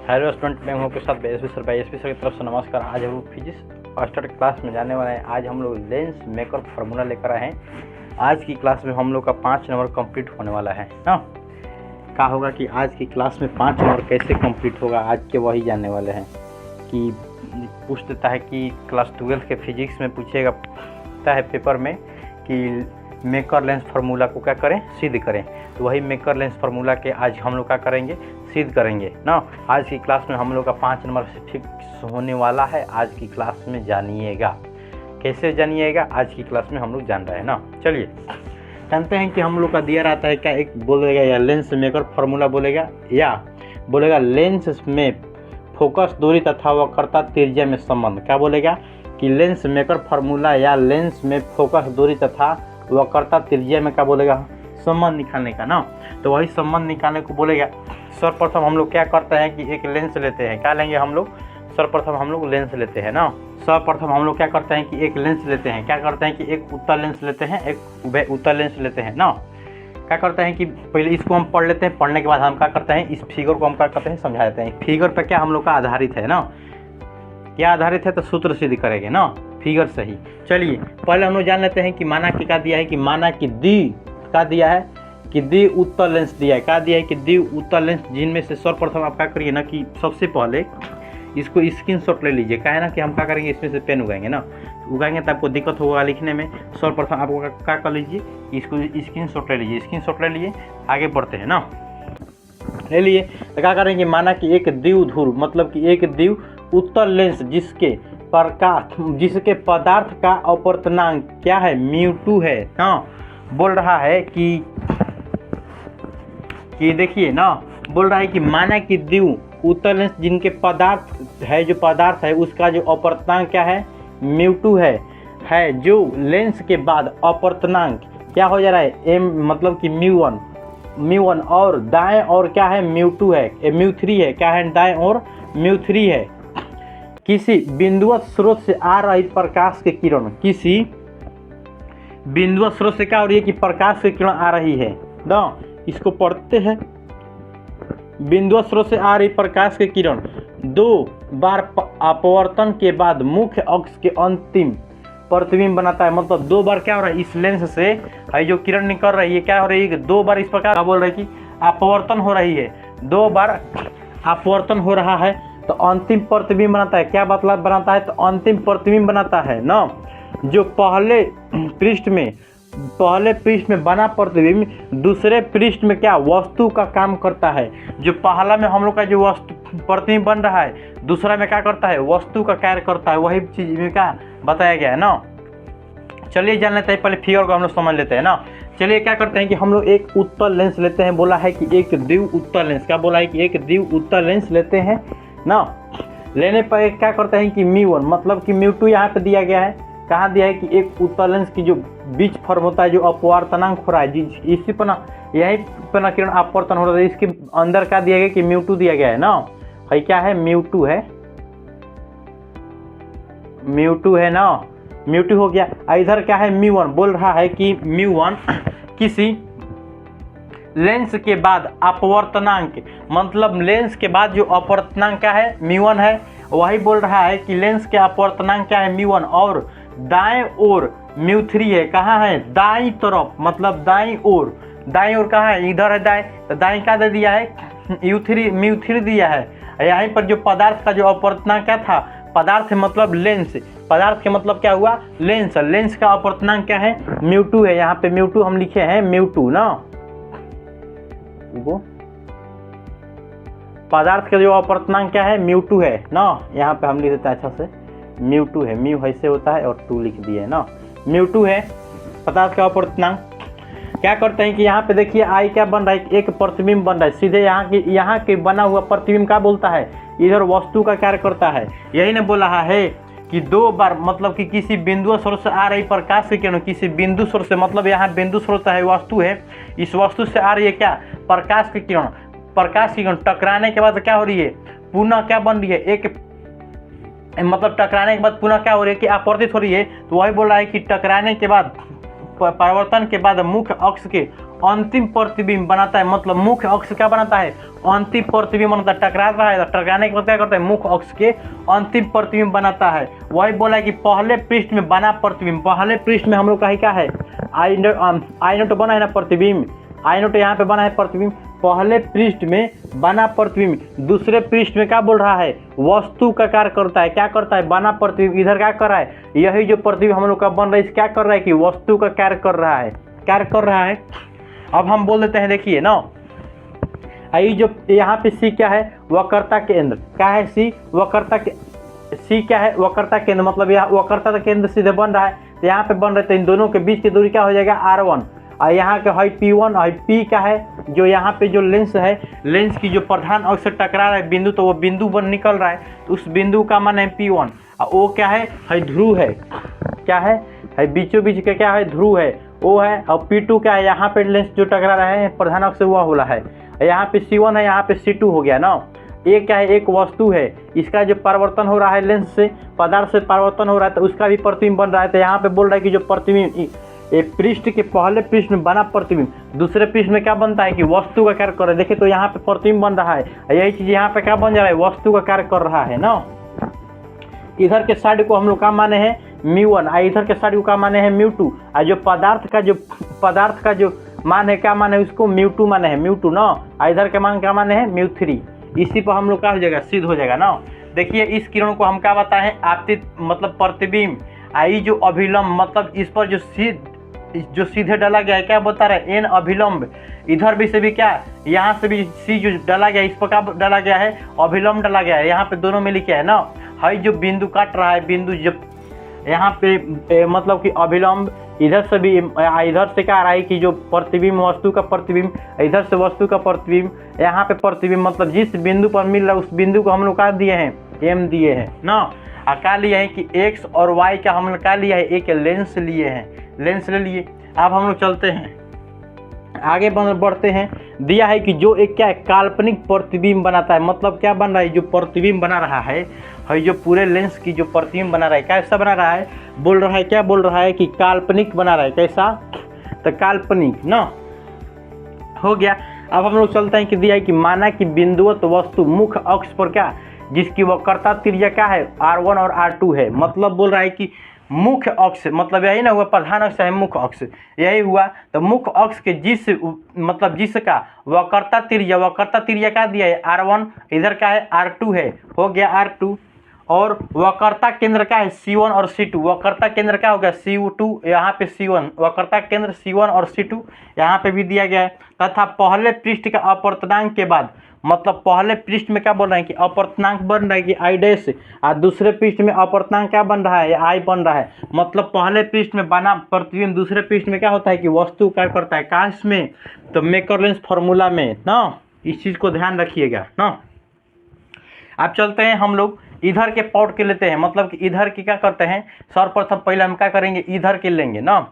Hello student, मैं हूँ आपके साथ एसपी सर। एसपी सर की तरफ से नमस्कार। आज हम लोग फिजिक्स फर्स्ट क्लास में जाने वाले हैं। आज हम लोग लेंस मेकर फार्मूला लेकर आए हैं। आज की क्लास में हम लोग का 5 नंबर कंप्लीट होने वाला है ना। क्या होगा कि आज की क्लास में 5 नंबर कैसे कंप्लीट होगा, आज के वही जानने वाले हैं। कि पूछ देता है कि क्लास 12 के फिजिक्स में पूछेगा है पेपर में कि मेकर लेंस फार्मूला को क्या करें, सिद्ध करें। तो वही मेकर लेंस फार्मूला के आज हम लोग क्या करेंगे, सिद्ध करेंगे ना। आज की क्लास में हम लोग का 5 नंबर से फिक्स होने वाला है। आज की क्लास में जानिएगा। कैसे जानिएगा, आज की क्लास में हम लोग जान रहे हैं ना। चलिए जानते हैं कि हम लोग का दिया रहता है क्या, एक बोलेगा या लेंस मेकर फार्मूला बोलेगा, या बोलेगा लेंस में फोकस दूरी तथा वक्रता त्रिज्या में संबंध। क्या बोलेगा कि लेंस मेकर फार्मूला या लेंस में फोकस दूरी तथा वक्रता त्रिज्या में क्या बोलेगा, संबंध निकालने का ना। तो वही संबंध निकालने को बोलेगा। सर्वप्रथम हम लोग क्या करते हैं कि एक लेंस लेते हैं। क्या लेंगे हम लोग, सर्वप्रथम हम लोग लेंस लेते हैं ना। सर्वप्रथम हम लोग क्या करते हैं कि एक लेंस लेते हैं। क्या करते हैं कि एक उत्तल लेंस लेते हैं, एक उभय उत्तल लेंस लेते हैं ना। क्या करते हैं कि पहले इसको हम पढ़ लेते हैं। पढ़ने के बाद हम क्या करते हैं, इस फिगर को हम क्या करते हैं, समझा देते हैं। फिगर पर क्या हम लोग का आधारित है ना, क्या आधारित है, तो सूत्र सिद्ध करेंगे ना फिगर से ही। चलिए पहले हम लोग जान लेते हैं कि माना कि क्या दिया है, कि माना कि क्या दिया है कि दी उत्तल लेंस दिया है। क्या दिया है कि दी उत्तल लेंस, जिनमें से सर्वप्रथम आप क्या करिए ना कि सबसे पहले इसको स्क्रीनशॉट ले लीजिए। क्या है ना कि हम क्या करेंगे, इसमें से पेन उगाएंगे ना। उगाएंगे तो आपको दिक्कत होगा लिखने में। सर्वप्रथम आपको क्या कर लीजिए, इसको स्क्रीनशॉट ले लीजिए। स्क्रीनशॉट ले लिए, आगे बढ़ते हैं ना। ले लिए तो क्या करेंगे, माना कि एक द्विध्रुव मतलब कि एक द्विव उत्तल लेंस जिसके पदार्थ का अपवर्तनांक क्या है, μ2 है ना। बोल रहा है कि देखिए ना, बोल रहा है कि माना कि द्विव उत्तल लेंस जिनके पदार्थ है, जो पदार्थ है उसका जो अपवर्तनांक क्या है, μ2 है। जो लेंस के बाद अपवर्तनांक क्या हो जा रहा है, m मतलब कि μ1 और दाएं और क्या है, μ2 है, μ3 है। क्या है, दाएं और μ3 है। किसी बिंदुवत स्रोत से आ रही प्रकाश के किरण, किसी बिंदुवत स्रोत से क्या हो रही है कि प्रकाश की किरण आ रही है ना। इसको पढ़ते हैं। बिंदुवत स्रोत से आ रही प्रकाश की किरण 2 बार अपवर्तन के बाद मुख्य अक्ष के अंतिम प्रतिबिंब बनाता है। मतलब 2 बार क्या हो रहा है, इस लेंस से है जो किरण निकल रही है, क्या हो रही है, 2 बार इस प्रकार बोल रहे हैं कि अपवर्तन हो रही है। 2 बार अपवर्तन हो रहा है तो अंतिम प्रतिबिंब बनाता है। क्या मतलब बनाता है, तो अंतिम प्रतिबिंब बनाता है ना। जो पहले पृष्ठ में बना प्रतिबिंब दूसरे पृष्ठ में क्या वस्तु का काम करता है। जो पहला में हम लोग का जो वस्तु प्रतिबिंब बन रहा है, दूसरा में क्या करता है, वस्तु का कार्य करता है। वही चीज में क्या बताया गया है ना। चलिए जान लेते हैं, पहले फिगर को हम लोग समझ लेते हैं ना। चलिए क्या करते हैं कि हम लोग एक उत्तल लेंस लेते हैं। बोला है कि एक द्विव उत्तल लेंस, क्या बोला है कि एक द्विव उत्तल लेंस लेते हैं ना। लेने पर क्या करते हैं कि μ1 मतलब कि μ2 यहाँ पे दिया गया है। कहाँ दिया है कि एक उत्तल लेंस की जो बीच फॉर्म होता है, जो अपवर्तनांक हो रहा है, इसी पर ना यही पर ना किरण अपवर्तन हो रहा है, इसके अंदर क्या दिया गया कि μ2 दिया गया है ना। है क्या है, μ2 है, μ2 है ना। μ2 हो गया। इधर क्या है, μ1 बोल रहा है कि μ1 किसी लेंस के बाद अपवर्तनांक मतलब लेंस के बाद जो अपवर्तनांक क्या है, μ1 है। वही बोल रहा है कि लेंस के अपवर्तनांक क्या है, μ1 और दाएं ओर μ3 है। कहाँ है, दाईं तरफ मतलब दाईं ओर कहाँ है, इधर है दाएं। तो दाईं क्या दे दिया है, μ3 दिया है। यहीं पर जो पदार्थ का जो अपवर्तनांक क्या था, पदार्थ मतलब लेंस, पदार्थ के मतलब क्या हुआ, लेंस का अपवर्तनांक क्या है, μ2 है। यहाँ पे μ2 हम लिखे हैं, μ2 ना। वो पदार्थ का जो अपवर्तनांक क्या है, μ2 है ना। यहाँ पे हम लिख देते हैं अच्छा से, μ2 है। म्यू ऐसे होता है और 2 लिख दिए ना। μ2 है पदार्थ का अपवर्तनांक। क्या करते हैं कि यहाँ पे देखिए आई क्या बन रहा है, एक प्रतिबिंब बन रहा है। सीधे यहाँ के बना हुआ प्रतिबिंब क्या बोलता है, इधर वस्तु का कार्य करता है। यही ने बोला है कि 2 बार मतलब कि किसी बिंदु स्रोत से आ रही प्रकाश की किरण, किसी बिंदु स्रोत से मतलब यहाँ बिंदु स्रोत है, वस्तु है, इस वस्तु से आ रही है क्या, प्रकाश की किरण। प्रकाश की किरण टकराने के बाद क्या हो रही है, पुनः क्या बन रही है, एक मतलब टकराने के बाद पुनः क्या हो रही है कि अपवर्तित हो रही है। तो वही बोल रहा है कि टकराने के बाद परावर्तन के बाद मुख्य अक्ष के अंतिम प्रतिबिंब बनाता है, मतलब मुख्य अक्ष क्या बनाता है, अंतिम प्रतिबिंब बनाता है। टकरा रहा है तो टकराने के बाद क्या करता है, मुख्य अक्ष के अंतिम प्रतिबिंब बनाता है। वही बोला है कि पहले पृष्ठ में बना प्रतिबिंब, पहले पृष्ठ में हम लोग का क्या है, आई नोट बना है ना प्रतिबिंब, आई नोट यहाँ पे बना है प्रतिबिंब, पहले पृष्ठ में बना प्रतिबिंब दूसरे पृष्ठ में क्या बोल रहा है, वस्तु का कार्य करता है। क्या करता है, बना प्रतिबिंब इधर क्या कर रहा है, यही जो प्रतिबिंब हम लोग का बन रहा है क्या कर रहा है कि वस्तु का कार्य कर रहा है, कार्य कर रहा है। अब हम बोल देते हैं, देखिए ना, ये जो यहाँ पे सी क्या है, वक्रता केंद्र क्या है, सी वक्रता के, सी क्या है, वक्रता केंद्र, मतलब यहाँ वक्रता केंद्र सीधे बन रहा है, तो यहाँ पे बन रहे थे इन दोनों के बीच की दूरी क्या हो जाएगा, r1। और यहाँ के है P1 और P क्या है, जो यहाँ पे जो लेंस है, लेंस की जो प्रधान अक्ष से टकरा रहा है बिंदु, तो वो बिंदु बन निकल रहा है, तो उस बिंदु का मान है P1। और वो क्या है ध्रुव है, क्या है बीचों बीच का क्या है, ध्रुव है वो है। और P2 क्या है, यहाँ पे लेंस जो टकरा रहा है प्रधान अक्ष से हुआ होला है। यहाँ पे C1 है, यहाँ पे C2 हो गया ना। एक क्या है, एक वस्तु है, इसका जो परिवर्तन हो रहा है लेंस से पदार्थ से परिवर्तन हो रहा है, तो उसका भी प्रतिबिंब बन रहा है। तो यहाँ पे बोल रहा है कि जो प्रतिबिंब एक पृष्ठ के पहले पृष्ठ में बना प्रतिबिंब दूसरे पृष्ठ में क्या बनता है कि वस्तु का कार्य कर रहा है। देखिए तो यहाँ पे प्रतिबिंब बन रहा है, यही चीज यहाँ पे क्या बन जा रहा है, वस्तु का कार्य कर रहा है ना। इधर के साइड को हम लोग क्या माने हैं, μ1, और इधर के साइड को क्या माने हैं, μ2। और जो पदार्थ का जो मान है क्या माने है, उसको μ2 माने हैं, μ2 ना। और इधर के मान क्या माने हैं, μ3। इसी पर हम लोग क्या हो जाएगा, सिद्ध हो जाएगा ना। देखिए इस किरण को हम क्या बताए हैं, आपतित मतलब प्रतिबिंब। आई जो अभिलंब मतलब इस पर जो सीधे डाला गया है क्या बता रहा है, n अभिलंब। इधर भी से भी क्या, यहाँ से भी सी जो डाला गया है इस पर क्या डाला गया है, अभिलंब डाला गया है। यहाँ पे दोनों में लिखा है ना, हाई जो बिंदु काट रहा है, बिंदु जब यहाँ पे मतलब कि अभिलंब, इधर से भी इधर से क्या आ रहा है कि जो प्रतिबिंब वस्तु का प्रतिबिंब, इधर से वस्तु का प्रतिबिंब, यहाँ पे प्रतिबिंब मतलब जिस बिंदु पर मिल रहा है उस बिंदु को हम लोग क्या दिए हैं, m दिए हैं ना। क्या लिए हैं कि x और y का हम लोग क्या लिया है, एक लेंस लिए हैं, लेंस ले लिए। अब हम लोग चलते हैं आगे बढ़ते हैं। दिया है कि जो एक क्या है, काल्पनिक प्रतिबिंब बनाता है, मतलब क्या बन रहा है, जो प्रतिबिंब बना रहा है जो पूरे लेंस की जो प्रतिबिंब बना रहा है, कैसा बना रहा है, बोल रहा है क्या बोल रहा है कि काल्पनिक बना रहा है। कैसा, तो काल्पनिक ना हो गया। अब हम लोग चलते हैं कि दिया है कि माना कि बिंदुवत वस्तु मुख्य अक्ष पर क्या, जिसकी वक्रता त्रिज्या क्या है, r1 और r2 है। मतलब बोल रहा है कि मुख्य अक्ष, मतलब यही ना हुआ, प्रधान अक्ष है मुख्य अक्ष, यही हुआ। तो मुख्य अक्ष के जिसका वक्रता त्रिज्या क्या दिया है, r1, इधर क्या है, r2 है, हो गया r2। और वक्रता केंद्र क्या है, C1 और C2। वक्रता केंद्र क्या हो गया, C2, यहाँ पे C1, वक्रता केंद्र C1 और C2 यहाँ पे भी दिया गया है। तथा पहले पृष्ठ का अपवर्तनांक के बाद, मतलब पहले पृष्ठ में क्या बोल रहे हैं कि अपवर्तनांक बन रहा है कि आई डैश, और दूसरे पृष्ठ में अपवर्तनांक क्या बन रहा है, आई बन रहा है। मतलब पहले पृष्ठ में बना प्रतिबिंब दूसरे पृष्ठ में क्या होता है कि वस्तु कार्य करता है। कहाँ इसमें, तो मेकर-लेंस फॉर्मूला में ना, इस चीज़ को ध्यान रखिएगा ना। अब चलते हैं हम लोग इधर के पॉट के लेते हैं, मतलब कि इधर की क्या करते हैं, सर्वप्रथम पहले हम क्या करेंगे, इधर के लेंगे ना,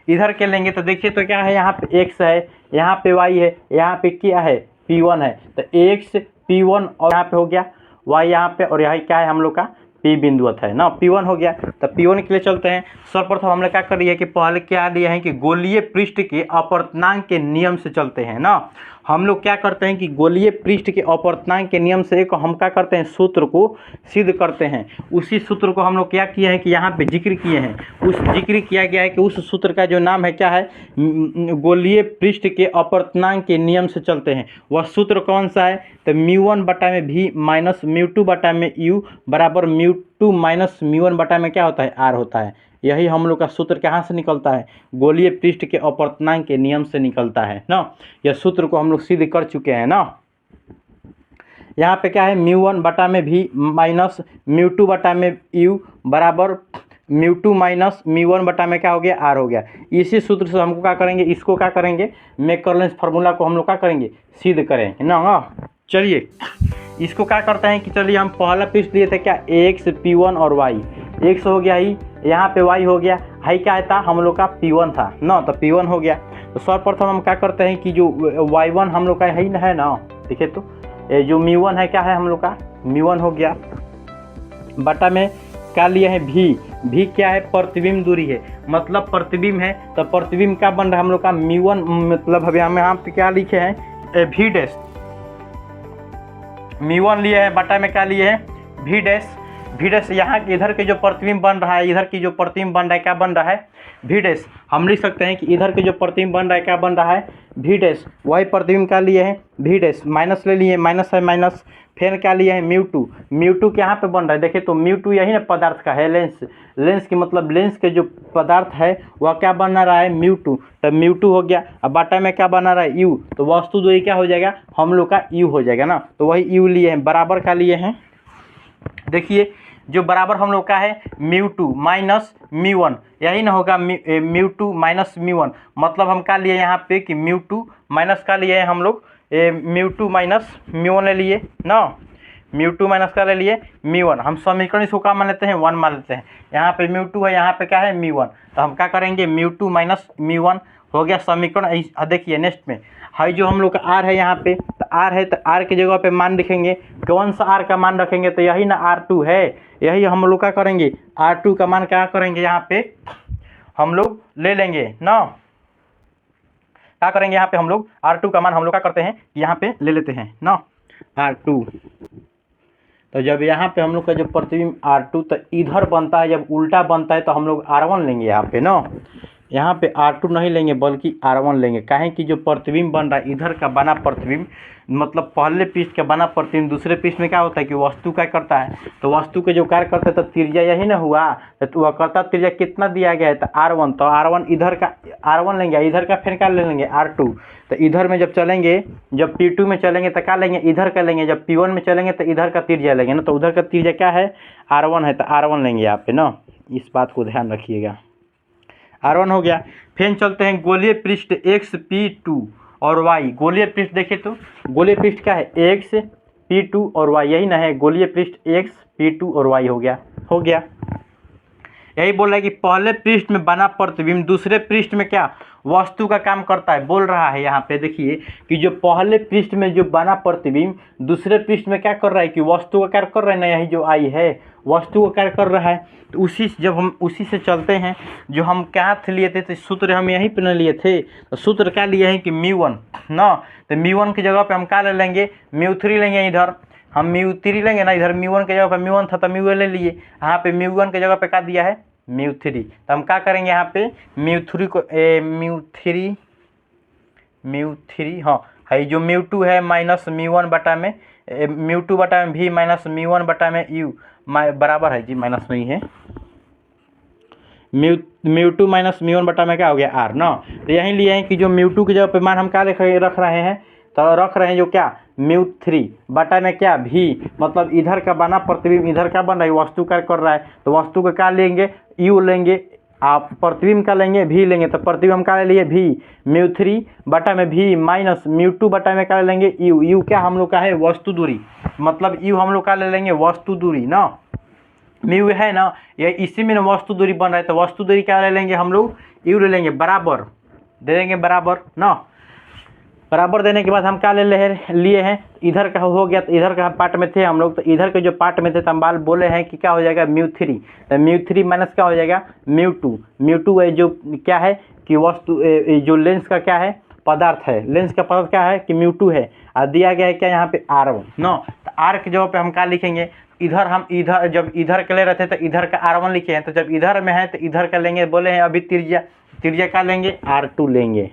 इधर के लेंगे। तो देखिए तो क्या है, यहाँ पे x है, यहाँ पे y है, यहाँ पे क्या है, P1 है। तो x P1 और यहाँ पे हो गया y यहाँ पे, और यहाँ क्या है हम लोग का P बिंदुवत है ना, P1 हो गया। तो P1 के लिए चलते हैं। सर्वप्रथम हम लोग क्या कर रही है कि पहले क्या लिया है कि गोलीय पृष्ठ के अपवर्तनांक के नियम से चलते हैं ना। हम लोग क्या करते हैं कि गोलीय पृष्ठ के अपवर्तनांक के नियम से एक हम क्या करते हैं, सूत्र को सिद्ध करते हैं। उसी सूत्र को हम लोग क्या किए हैं कि यहाँ पे जिक्र किए हैं, उस जिक्र किया गया है कि उस सूत्र का जो नाम है क्या है, गोलीय पृष्ठ के अपवर्तनांक के नियम से चलते हैं। वह सूत्र कौन सा है, तो μ1 बटा में v माइनस μ2 बटा में u बराबर μ2 माइनस μ1 बटा में क्या होता है, r होता है। यही हम लोग का सूत्र कहाँ से निकलता है, गोलीय पृष्ठ के अपवर्तनांक के नियम से निकलता है ना। यह सूत्र को हम लोग सिद्ध कर चुके हैं ना। यहाँ पे क्या है, μ1 बटा में v माइनस μ2 बटा में u बराबर μ2 माइनस μ1 बटा में क्या हो गया, r हो गया। इसी सूत्र से हमको क्या करेंगे, इसको क्या करेंगे, मेकर-लेंस फार्मूला को हम लोग क्या करेंगे, सिद्ध करेंगे ना। चलिए इसको क्या करते हैं कि चलिए हम पहला पृष्ठ लिए थे क्या, x P1 और y, x हो गया ही, यहाँ पे y हो गया, हाई क्या था हम लोग का P1 था ना, तो P1 हो गया। तो सर्वप्रथम हम क्या करते हैं कि जो y1 हम लोग का है ना, देखिए तो जो μ1 है क्या है हम लोग का, μ1 हो गया बटा में क्या लिए हैं भी क्या है, प्रतिबिंब दूरी है, मतलब प्रतिबिंब है तो प्रतिबिंब क्या बन रहा है हम लोग का μ1, मतलब अभी हम यहाँ पे क्या लिखे हैं v डैश, μ1 लिए हैं बटा में क्या लिए हैं v डैश, यहाँ इधर के जो प्रतिबिंब बन रहा है, इधर की जो प्रतिबिंब बन रहा है क्या बन रहा है v डैश। हम लिख सकते हैं कि इधर के जो प्रतिबिंब बन रहा है क्या बन रहा है v डैश, वही प्रतिबिंब क्या लिए हैं v डैश, माइनस ले लिए, माइनस है माइनस, फिर क्या लिए हैं μ2 के यहाँ पे बन रहा है, देखिए तो μ2 यही ना पदार्थ का है, लेंस की मतलब लेंस के जो पदार्थ है वह क्या बना रहा है μ2, तो μ2 हो गया। अब बाटा में क्या बना रहा है u, तो वस्तु दूरी क्या हो जाएगा हम लोग का u हो जाएगा ना, तो वही u लिए हैं, बराबर का लिए हैं, देखिए जो बराबर हम लोग का है μ2 माइनस μ1, यही ना होगा μ2 माइनस μ1, मतलब हम क्या लिए यहाँ पे कि μ2 माइनस का लिए हैं हम लोग μ2 माइनस μ1 ले लिए ना, μ2 माइनस का ले लिए μ1, हम समीकरण इसको क्या मान लेते हैं 1 मान लेते हैं, यहाँ पे μ2 है, यहाँ पे क्या है μ1, तो हम क्या करेंगे μ2 माइनस μ1 हो गया समीकरण। देखिए नेक्स्ट में है जो हम लोग का r है यहाँ पे, तो r है तो r की जगह पे मान लिखेंगे, कौन सा r का मान रखेंगे तो यही ना r2 है, यही हम लोग क्या करेंगे r2 का मान क्या करेंगे यहाँ पे हम लोग ले लेंगे ना, क्या करेंगे यहाँ पे हम लोग r2 का मान हम लोग क्या करते हैं यहाँ पे ले लेते हैं ना r2, तो जब यहाँ पे हम लोग का जो प्रतिबिंब r2 तो इधर बनता है, जब उल्टा बनता है तो हम लोग r1 लेंगे यहाँ पे ना, यहाँ पे r2 नहीं लेंगे बल्कि r1 लेंगे, काहे कि जो प्रतिबिंब बन रहा है इधर का बना प्रतिबिंब, मतलब पहले पृष्ठ का बना प्रतिबिंब दूसरे पृष्ठ में क्या होता है कि वस्तु क्या करता है, तो वस्तु के जो कार्य करता है तो त्रिज्या यही ना हुआ, तो वह करता त्रिज्या कितना दिया गया है तो r1, तो r1 इधर का r1 लेंगे, इधर का फिर क्या ले लेंगे r2, तो इधर में जब चलेंगे, जब P2 में चलेंगे तो क्या लेंगे इधर का लेंगे, जब P1 में चलेंगे तो इधर का त्रिज्या लेंगे ना, तो उधर का त्रिज्या क्या है r1 है, तो r1 लेंगे यहाँ पे ना, इस बात को ध्यान रखिएगा, r1 हो गया। फिर चलते हैं गोलीय पृष्ठ x P2 और y, गोलीय पृष्ठ देखिए तो गोलीय पृष्ठ क्या है x P2 और y, यही ना है गोलीय पृष्ठ x P2 और y हो गया। यही बोल रहा है कि पहले पृष्ठ में बना प्रतिबिंब दूसरे पृष्ठ में क्या वस्तु का काम करता है, बोल रहा है यहाँ पे देखिए कि जो पहले पृष्ठ में जो बना प्रतिबिंब दूसरे पृष्ठ में क्या कर रहा है कि वस्तु का कार्य कर रहा है ना, यही जो आई है वस्तु का कार्य कर रहा है, तो जब हम उसी से चलते हैं, जो हम क्या लिए थे तो सूत्र हम यहीं पर लिए थे, तो सूत्र क्या लिए हैं कि μ1 ना, तो μ1 की जगह पे हम क्या ले लेंगे μ3 लेंगे, इधर हम μ3 लेंगे ना, इधर μ1 की जगह पे मू1 था तो μ1 ले लिए, यहाँ पे μ1 की जगह पे क्या दिया है μ3, तो हम क्या करेंगे यहाँ पे μ3 को μ3 हाँ है जो μ2 है माइनस μ1 बटा में μ2 बटा में v माइनस μ1 बटा में u बराबर है जी, माइनस नहीं है, μ2 माइनस μ1 बटा में क्या हो गया r ना, तो यहीं लिए हैं कि जो μ2 की जगह पे मान हम क्या रख रहे हैं, तो रख रहे हैं जो क्या μ3 बटा में क्या v, मतलब इधर का बना प्रतिबिंब इधर का बन रहा है वस्तु का कर रहा है, तो वस्तु का क्या लेंगे u लेंगे, आप प्रतिबिंब का लेंगे v लेंगे, तो प्रतिबिंब हम क्या ले लिए v μ3 बटा में v माइनस μ2 बटा में क्या लेंगे u क्या हम लोग का है वस्तु दूरी, मतलब u हम लोग का ले लेंगे वस्तु दूरी ना, म्यू है ना, ये इसी में वस्तु दूरी बन रहा है, तो वस्तु दूरी क्या ले लेंगे हम लोग u ले लेंगे, बराबर दे देंगे बराबर ना, बराबर देने के बाद हम क्या लिए हैं इधर का हो गया, तो इधर का पार्ट में थे हम लोग, तो इधर के जो पार्ट में थे तो हम बाल बोले हैं कि क्या हो जाएगा μ3, तो μ3 माइनस क्या हो जाएगा μ2 है जो क्या है कि वस्तु जो लेंस का क्या है पदार्थ है, लेंस का पदार्थ क्या है कि μ2 है, और दिया गया है क्या यहाँ पे r1 नो, तो r के जगह पे हम क्या लिखेंगे, इधर हम इधर जब इधर के ले रहे थे तो इधर का r1 लिखे हैं, तो जब इधर में है तो इधर का लेंगे, बोले हैं अभी त्रिज्या का लेंगे r2 लेंगे,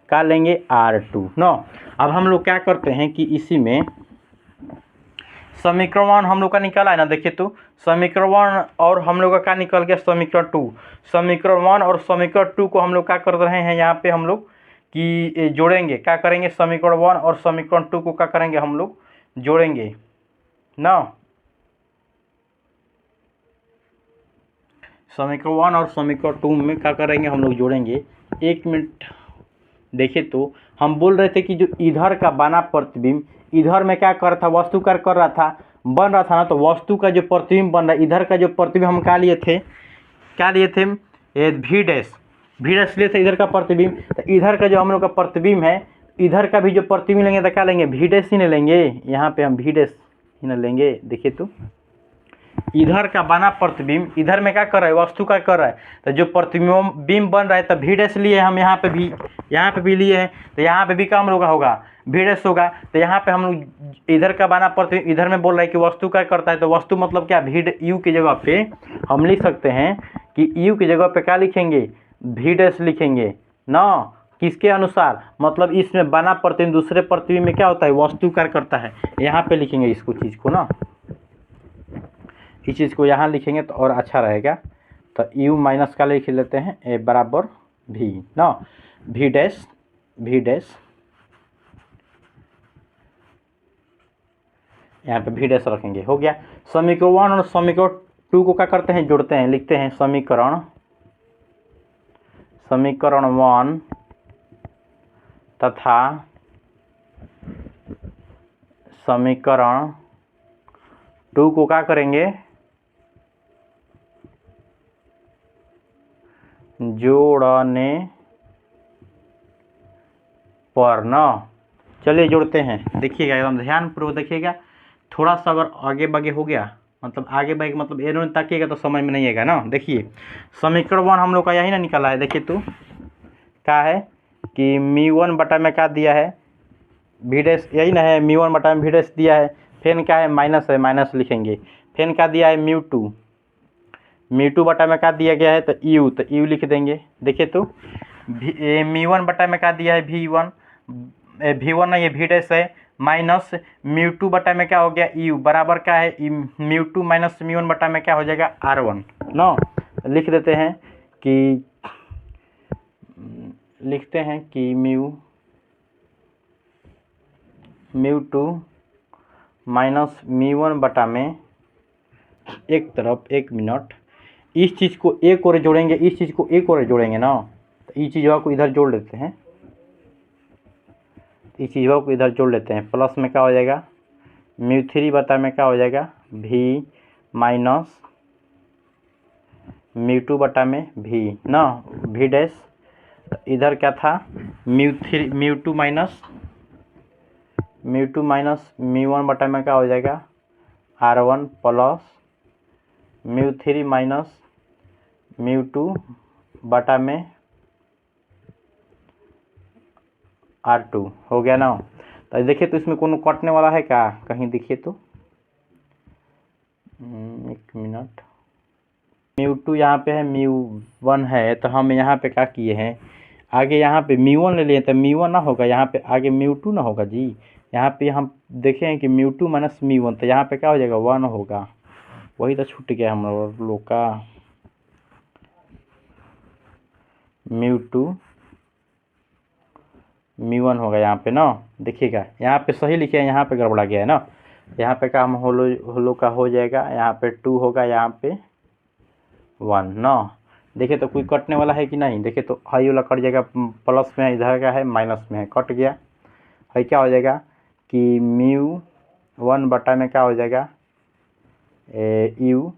क्या लेंगे r2 नो। अब हम लोग क्या करते हैं कि इसी में समीकरण 1 हम लोग का निकला है ना, देखिए तो समीकरण 1 और हम लोग का क्या निकल गया समीकरण 2, समीकरण 1 और समीकरण 2 को हम लोग क्या कर रहे हैं यहाँ पे हम लोग कि जोड़ेंगे, क्या करेंगे समीकरण 1 और समीकरण 2 को क्या करेंगे हम लोग जोड़ेंगे ना, समीकरण 1 और समीकरण 2 में क्या करेंगे हम लोग जोड़ेंगे। एक मिनट देखिए तो हम बोल रहे थे कि जो इधर का बना प्रतिबिंब इधर में क्या कर रहा था वस्तु कार्य कर रहा था बन रहा था ना, तो वस्तु का जो प्रतिबिंब बन रहा है इधर का जो प्रतिबिंब हम क्या लिए थे v डैश लिए थे इधर का प्रतिबिंब, तो इधर का जो हम लोग का प्रतिबिंब है इधर का भी जो प्रतिबिंब लेंगे तो क्या लेंगे v डैश ही नहीं लेंगे, यहाँ पे हम v डैश ही ना लेंगे, देखिए तो इधर का बना प्रतिबिंब इधर में क्या कर रहा है, वस्तु का कर रहा है। तो जो प्रतिबिंब बन रहा है तो भी डैश लिए हम यहाँ पे भी लिए हैं, तो यहाँ पे भी क्या हम लोग का होगा, भी डैश होगा। तो यहाँ पे हम लोग इधर का बना प्रतिबिंब इधर में बोल रहा है कि वस्तु क्या करता है, तो वस्तु मतलब क्या, भी यू की जगह पे हम लिख सकते हैं कि यू की जगह पे क्या लिखेंगे, भी डैश लिखेंगे ना। किसके अनुसार, मतलब इसमें बना प्रतिबिंब दूसरे प्रतिबिंब में क्या होता है, वस्तु कार्य करता है। यहाँ पे लिखेंगे इसको चीज़ को ना, इस चीज़ को यहाँ लिखेंगे तो और अच्छा रहेगा। तो यू माइनस का लिख लेते हैं, ए बराबर भी ना, भी डैश यहाँ पे भी डैश रखेंगे। हो गया। समीकरण 1 और समीकरण 2 को क्या करते हैं, जोड़ते हैं, लिखते हैं समीकरण 1 तथा समीकरण 2 को क्या करेंगे, जोड़ने पर ना। चलिए जोड़ते हैं, देखिएगा एकदम ध्यानपूर्वक देखिएगा। थोड़ा सा अगर आगे बागे हो गया, मतलब आगे बागे मतलब एरो में ताकिएगा तो समझ में नहीं आएगा ना। देखिए समीकरण 1 हम लोग का यही ना निकाला है। देखिए तो क्या है कि μ1 बटा में क्या दिया है, भी डैश, यही ना है, μ1 बटा में भी डैश दिया है। फिर क्या है, माइनस है, माइनस लिखेंगे। फिर क्या दिया है, μ2 बटा में क्या दिया गया है, तो यू लिख देंगे। देखिए तो μ1 बटा में क्या दिया है, v1 नहीं, ये भी डैश है, माइनस μ2 बटा में क्या हो गया, यू बराबर क्या है, μ2 माइनस μ1 बटा में क्या हो जाएगा, r1 ना। लिख देते हैं कि μ2 माइनस μ1 बटा में, एक तरफ, एक मिनट, इस चीज़ को एक और जोड़ेंगे, इस चीज़ को एक और जोड़ेंगे ना। तो इस चीज़ों को इधर जोड़ लेते हैं, इस चीज़ों को इधर जोड़ लेते हैं। प्लस में क्या हो जाएगा, μ3 बटा में क्या हो जाएगा, v माइनस μ2 बटा में v ना, v डैश। तो इधर क्या था, μ2 माइनस μ1 बटा में क्या हो जाएगा, r1 प्लस μ3 माइनस μ2 बटा में r2 हो गया ना। तो देखिए तो इसमें कौन कटने वाला है क्या, कहीं देखिए तो, एक मिनट, μ2 यहाँ पे है, μ1 है, तो हम यहाँ पे क्या किए हैं, आगे यहाँ पे μ1 ले लिए, तो μ1 ना होगा, यहाँ पे आगे μ2 ना होगा जी। यहाँ पे हम देखे हैं कि μ2 माइनस μ1, तो यहाँ पे क्या हो जाएगा, 1 होगा। वही तो छूट गया हम लोग का, μ2 μ1 होगा यहाँ पे ना। देखिएगा यहाँ पे सही लिखे हैं, यहाँ पे गड़बड़ा गया है ना। यहाँ पे का हम होलो का हो जाएगा, यहाँ पे 2 होगा, यहाँ पे 1 ना। देखिए तो कोई कटने वाला है कि नहीं, देखिए तो हाई वाला कट जाएगा, प्लस में इधर का है, माइनस में है, कट गया। है क्या हो जाएगा कि μ1 बटा में क्या हो जाएगा, यू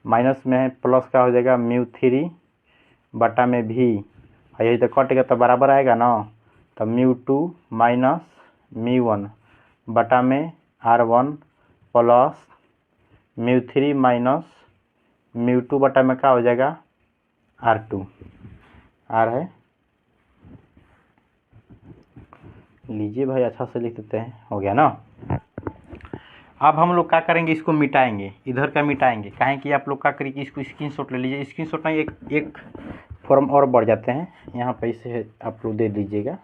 माइनस में है, प्लस का हो जाएगा μ3 बटा में भी, यही तो कट गया तो बराबर आएगा ना। तो μ2 माइनस μ1 बटा में r1 प्लस μ3 माइनस μ2 बटा में क्या हो जाएगा, r2, r है, लीजिए भाई अच्छा से लिख देते हैं, हो गया ना। अब हम लोग क्या करेंगे, इसको मिटाएंगे, इधर का मिटाएंगे। कहें कि आप लोग क्या करिए कि इसको स्क्रीनशॉट ले लीजिए, स्क्रीनशॉट नहीं, एक फॉर्म और बढ़ जाते हैं, यहाँ पे इसे आप लोग दे दीजिएगा,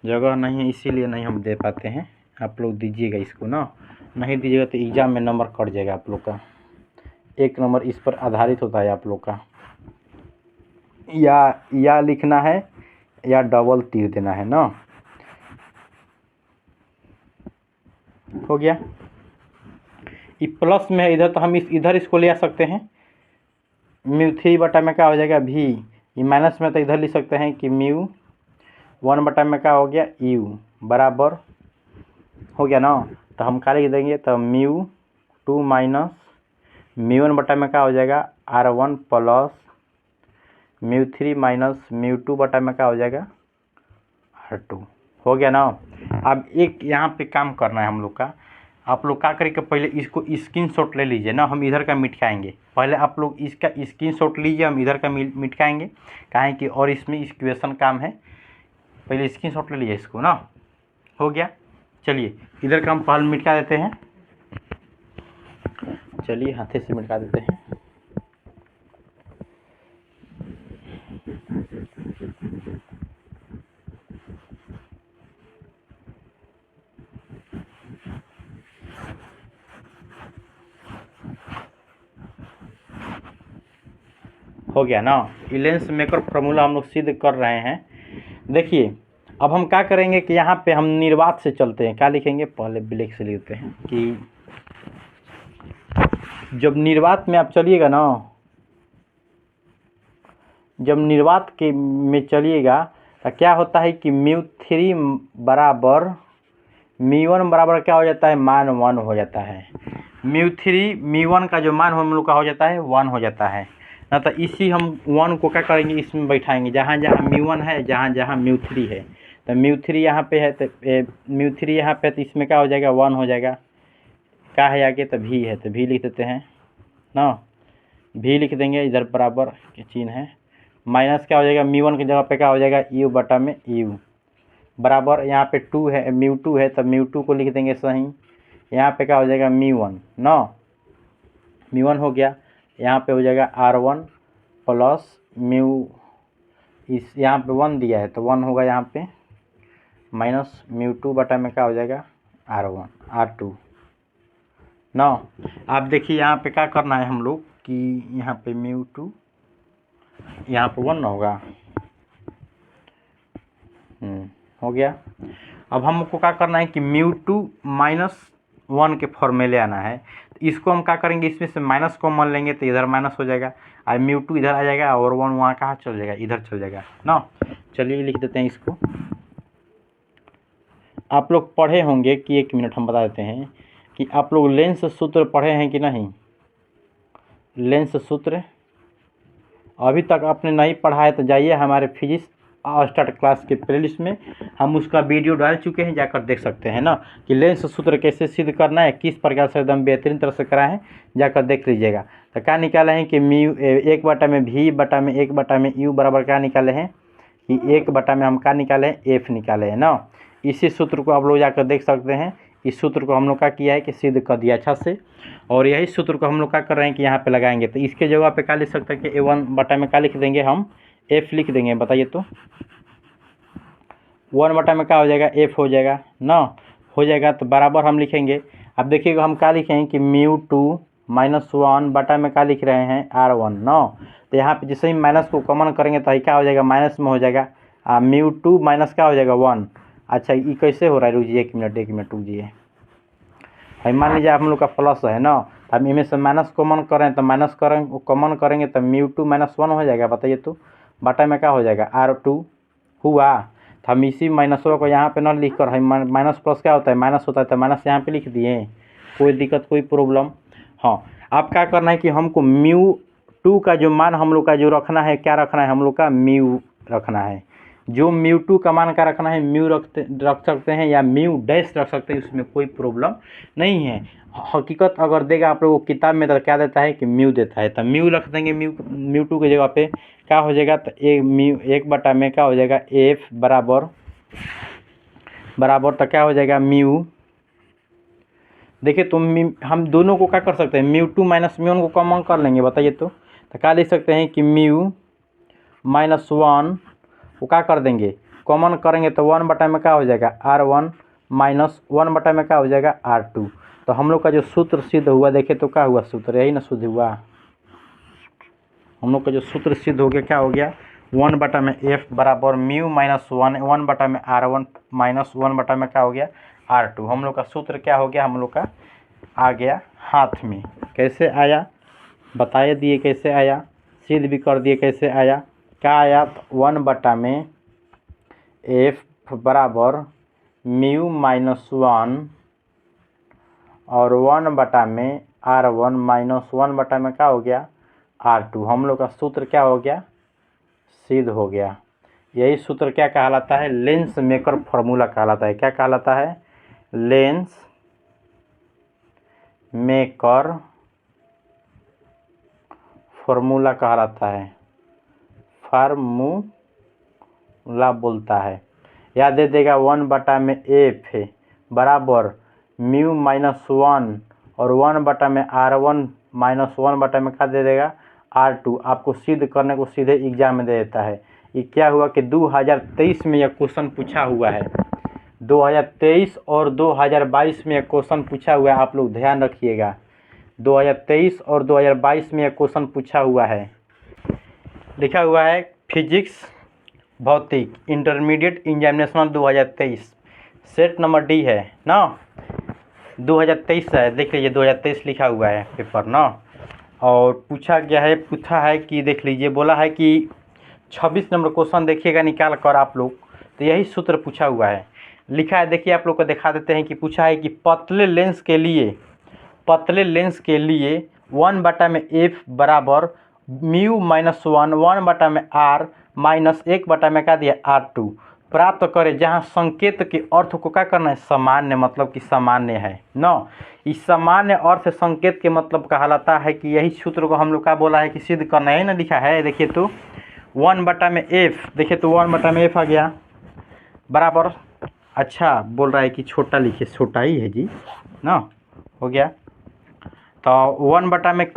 जगह नहीं है इसीलिए नहीं हम दे पाते हैं, आप लोग दीजिएगा इसको ना, नहीं दीजिएगा तो एग्ज़ाम में नंबर कट जाएगा आप लोग का। 1 नंबर इस पर आधारित होता है आप लोग का, या लिखना है या डबल तीर देना है ना। हो गया, ये प्लस में है इधर, तो हम इधर इसको ले आ सकते हैं, μ3 बटा में क्या हो जाएगा, v, ये माइनस में तो इधर लिख सकते हैं कि μ1 बटा में क्या हो गया, u बराबर, हो गया ना। तो हम क्या लिख देंगे, तो μ2 माइनस μ1 बटा में क्या हो जाएगा, r1 प्लस μ3 माइनस μ2 बटा में क्या हो जाएगा, r2। हो गया ना। अब एक यहाँ पे काम करना है हम लोग का, आप लोग क्या करेंगे, पहले इसको स्क्रीनशॉट ले लीजिए ना, हम इधर का मिटाएंगे। पहले आप लोग इसका स्क्रीनशॉट लीजिए, हम इधर का मिटाएंगे काहे कि और इसमें इक्वेशन काम है। पहले स्क्रीनशॉट ले लीजिए इसको ना, हो गया। चलिए इधर का हम पहले मिटा देते हैं, चलिए हाथे से मिटा देते हैं। हो गया ना, लेंस मेकर फार्मूला हम लोग सिद्ध कर रहे हैं। देखिए अब हम क्या करेंगे कि यहाँ पे हम निर्वात से चलते हैं। क्या लिखेंगे, पहले ब्लैक से लिखते हैं कि जब निर्वात में आप चलिएगा ना, जब निर्वात के में चलिएगा तो क्या होता है कि μ3 बराबर μ1 बराबर क्या हो जाता है, मान 1 हो जाता है। μ1 का जो मान हम लोग का हो जाता है 1 हो जाता है ना। तो इसी हम 1 को क्या करेंगे, इसमें बैठाएंगे जहाँ जहाँ μ1 है, जहाँ जहाँ μ3 है। तो μ3 यहाँ पे है, तो μ3 यहाँ पे, तो इसमें क्या हो जाएगा, 1 हो जाएगा। क्या है आगे, तो v है, तो v लिख देते हैं ना, v लिख देंगे, इधर बराबर के चिन्ह है। माइनस क्या हो जाएगा, μ1 की जगह पे क्या हो जाएगा, u बटा में u बराबर, यहाँ पे 2 है, μ2 है, तो μ2 को लिख देंगे सही। यहाँ पे क्या हो जाएगा, μ1 ना, μ1 हो गया। यहाँ पे हो जाएगा r1 प्लस इस यहाँ पे 1 दिया है तो 1 होगा यहाँ पे, माइनस μ2 बटा में क्या हो जाएगा, r2 ना। आप देखिए यहाँ पे क्या करना है हम लोग कि यहाँ पे μ2, यहाँ पे 1 होगा, हो गया। अब हमको क्या करना है कि μ2 -1 के फॉर्मूले आना है। तो इसको हम क्या करेंगे, इसमें से माइनस कॉमन लेंगे तो इधर माइनस हो जाएगा, और μ2 इधर आ जाएगा और 1 वहाँ कहाँ चल जाएगा, इधर चल जाएगा ना। चलिए लिख देते हैं इसको। आप लोग पढ़े होंगे कि, 1 मिनट हम बता देते हैं कि आप लोग लेंस सूत्र पढ़े हैं कि नहीं। लेंस सूत्र अभी तक आपने नहीं पढ़ा है तो जाइए हमारे फिजिक्स स्टार्ट क्लास के प्लेलिस्ट में, हम उसका वीडियो डाल चुके हैं, जाकर देख सकते हैं ना कि लेंस सूत्र कैसे सिद्ध करना है, किस प्रकार से एकदम बेहतरीन तरह से करा है, जाकर देख लीजिएगा। तो क्या निकाले हैं कि एक बटा में v बटा में 1 बटा में u बराबर क्या निकाले हैं कि 1 बटा में हम क्या निकाले हैं, f निकाले हैं ना। इसी सूत्र को आप लोग जाकर देख सकते हैं। इस सूत्र को हम लोग क्या किया है कि सिद्ध कर दिया अच्छा से, और यही सूत्र को हम लोग क्या कर रहे हैं कि यहाँ पे लगाएंगे। तो इसके जगह पे क्या लिख सकते हैं कि a1 बटा में क्या लिख देंगे, हम f लिख देंगे। बताइए तो 1 बटा में क्या हो जाएगा, f हो जाएगा ना, हो जाएगा। तो बराबर हम लिखेंगे, अब देखिएगा हम क्या लिखेंगे कि μ2 -1 बटा में क्या लिख रहे हैं, r1 ना। तो यहाँ पे जैसे ही माइनस को कॉमन करेंगे तो क्या हो जाएगा, माइनस में हो जाएगा, μ2 माइनस क्या हो जाएगा 1। अच्छा ये कैसे हो रहा है, रुकिए 1 मिनट रुकिए। मान लीजिए हम लोग का प्लस है ना, हम इनमें से माइनस कॉमन करें तो माइनस कॉमन करेंगे तो μ2 -1 हो जाएगा। बताइए तो बटा में क्या हो जाएगा, r2 हुआ। तो हम इसी माइनस को यहाँ पे न लिख कर, हम माइनस प्लस क्या होता है, माइनस होता है, तो माइनस यहाँ पे लिख दिए, कोई दिक्कत कोई प्रॉब्लम। हाँ अब क्या करना है कि हमको μ2 का जो मान हम लोग का जो रखना है, क्या रखना है, हम लोग का म्यू रखना है। जो μ2 का मान का रखना है, म्यू रख सकते हैं या म्यू डैश रख सकते हैं, उसमें कोई प्रॉब्लम नहीं है। हकीकत अगर देगा आप लोगों को किताब में तो क्या देता है कि म्यू देता है, तो म्यू रख देंगे। μ2 की जगह पे क्या हो जाएगा, तो 1 बटा में क्या हो जाएगा, f बराबर तो क्या हो जाएगा, म्यू। देखिए तो हम दोनों को क्या कर सकते हैं, μ2 -μ1 को कॉमन कर लेंगे। बताइए तो क्या लिख सकते हैं कि म्यू -1 वो क्या कर देंगे, कॉमन करेंगे तो 1 बटा में क्या हो जाएगा, r1 माइनस 1 बटा में क्या हो जाएगा, r2। तो हम लोग का जो सूत्र सिद्ध हुआ, देखे तो क्या हुआ, सूत्र यही ना शुद्ध हुआ। हम लोग का जो सूत्र सिद्ध हो गया, क्या हो गया, 1 बटा में f बराबर म्यू -1, 1 बटा में r1 माइनस 1 बटा में क्या हो गया, r2। हम लोग का सूत्र क्या हो गया, हम लोग का आ गया हाथ में। कैसे आया बताए दिए, कैसे आया, सिद्ध भी कर दिए कैसे आया। क्या आया, 1 बटा में f बराबर म्यू -1 और 1 बटा में r1 माइनस 1 बटा में क्या हो गया, r2। हम लोग का सूत्र क्या हो गया, सिद्ध हो गया। यही सूत्र क्या कहलाता है, लेंस मेकर फार्मूला कहलाता है। क्या कहलाता है, लेंस मेकर फॉर्मूला कहलाता है, फार्मूला बोलता है। या दे देगा 1/f बराबर म्यू -1 और 1/r1 - 1 क्या दे देगा r2। आपको सिद्ध करने को सीधे एग्जाम में दे देता है। ये क्या हुआ कि 2023 में यह क्वेश्चन पूछा हुआ है। 2023 और 2022 में यह क्वेश्चन पूछा हुआ है, आप लोग ध्यान रखिएगा। 2023 और 2022 में यह क्वेश्चन पूछा हुआ है। लिखा हुआ है फिजिक्स भौतिक intermediate examination 2023, set number D है ना, 2023 है। देख लीजिए 2023 लिखा हुआ है पेपर ना। और पूछा गया है, पूछा है कि देख लीजिए, बोला है कि 26 नंबर क्वेश्चन देखिएगा निकाल कर आप लोग, तो यही सूत्र पूछा हुआ है। लिखा है, देखिए आप लोग को दिखा देते हैं कि पूछा है कि पतले लेंस के लिए 1/f बराबर म्यू -1 1/r -1 क्या दिया r2 प्राप्त करें, जहां संकेत के अर्थ को क्या करना है सामान्य, मतलब कि सामान्य है ना। इस सामान्य अर्थ संकेत के मतलब कहलाता है कि यही सूत्र को हम लोग का बोला है कि सिद्ध करना है ना। लिखा है देखिए तो 1/f, देखिए तो 1/f आ गया बराबर, अच्छा बोल रहा है कि छोटा लिखिए, छोटा ही है जी ना, हो गया। तो 1 में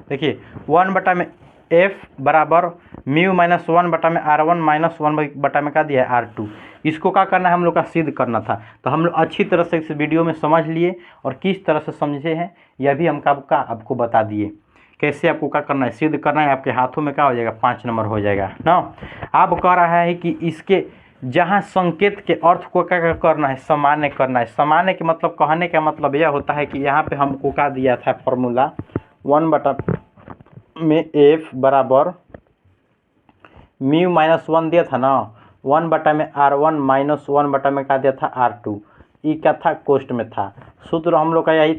देखिए 1/f बराबर म्यू -1/r1 -1 क्या दिया है r2। इसको क्या करना है हम लोग का सिद्ध करना था। तो हम लोग अच्छी तरह से इस वीडियो में समझ लिए और किस तरह से समझे हैं यह भी हम आपको बता दिए। कैसे आपको क्या करना है सिद्ध करना है, आपके हाथों में क्या हो जाएगा 5 नंबर हो जाएगा ना। अब कह रहा है कि इसके जहाँ संकेत के अर्थ को क्या करना है सामान्य करना है। सामान्य के मतलब कहने का मतलब यह होता है कि यहाँ पे हमको क्या दिया था फॉर्मूला 1/f बराबर म्यू -1 दिया था ना, 1/r1 -1 क्या दिया था r2। ये क्या था कोष्ट में था, सूत्र हम लोग का यही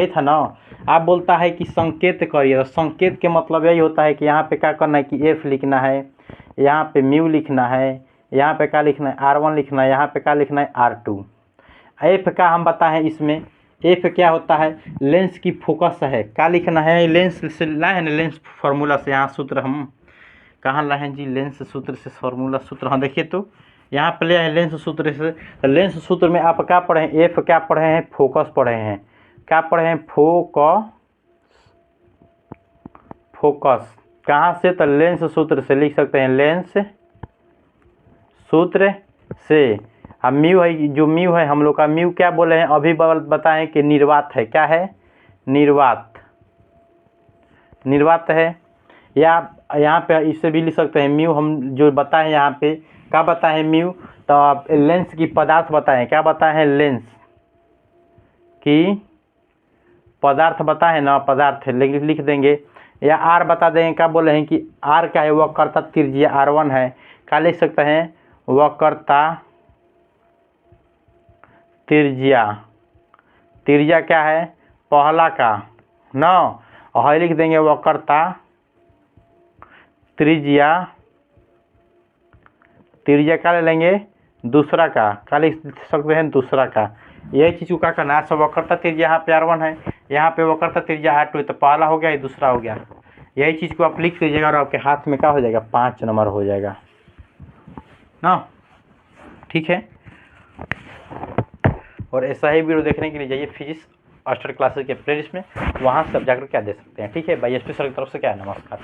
था ना। आप बोलता है कि संकेत करिए, तो संकेत के मतलब यही होता है कि यहाँ पे क्या करना है कि f लिखना है, यहाँ पे म्यू लिखना है, यहाँ पे क्या लिखना है r1 लिखना है, यहाँ पे क्या लिखना है r2। f का हम बताएं इसमें, f क्या होता है लेंस की फोकस है। क्या लिखना है लेंस से लाए हैं ना, लेंस फार्मूला से। यहाँ सूत्र हम कहाँ लाए हैं जी, लेंस सूत्र से फार्मूला सूत्र। हाँ देखिए तो यहाँ पे ले आए लेंस सूत्र से। तो लेंस सूत्र में आप क्या पढ़े हैं, f क्या पढ़े हैं फोकस पढ़े हैं। क्या पढ़े हैं फोकस कहाँ से, तो लेंस सूत्र से लिख सकते हैं, लेंस सूत्र से। अब म्यू है, जो म्यू है हम लोग का म्यू क्या बोले हैं अभी बताएं कि निर्वात है। क्या है निर्वात है। या यहाँ पे इससे भी लिख सकते हैं म्यू, हम जो बताएं यहाँ पे क्या बताएं म्यू, तो आप लेंस की पदार्थ बताएं। क्या बताएं हैं लेंस की पदार्थ बताएं ना, पदार्थ है लिख देंगे। या आर बता देंगे, क्या बोले हैं कि आर क्या है वक्रता त्रिज्या r1 है। क्या लिख सकते हैं वक्रता त्रिज्या क्या है पहला का ना, और लिख देंगे वक्रता त्रिज्या क्या ले लेंगे दूसरा का। क्या लिख सकते हैं दूसरा का। यही चीज़ को क्या करना है, सब वक्रता त्रिज्या यहाँ पे r1 है, यहाँ पे वक्रता त्रिज्या r2 है, तो पहला हो गया ये दूसरा हो गया। यही चीज़ को आप लिख लीजिएगा और आपके हाथ में क्या हो जाएगा 5 नंबर हो जाएगा ना, ठीक है। और ऐसा ही वीडियो देखने के लिए जाइए फिजिक्स मास्टर क्लासेस के प्लेलिस्ट में, वहाँ से आप जाकर क्या दे सकते हैं, ठीक है। बाई एस पी सर की तरफ से क्या है, नमस्कार।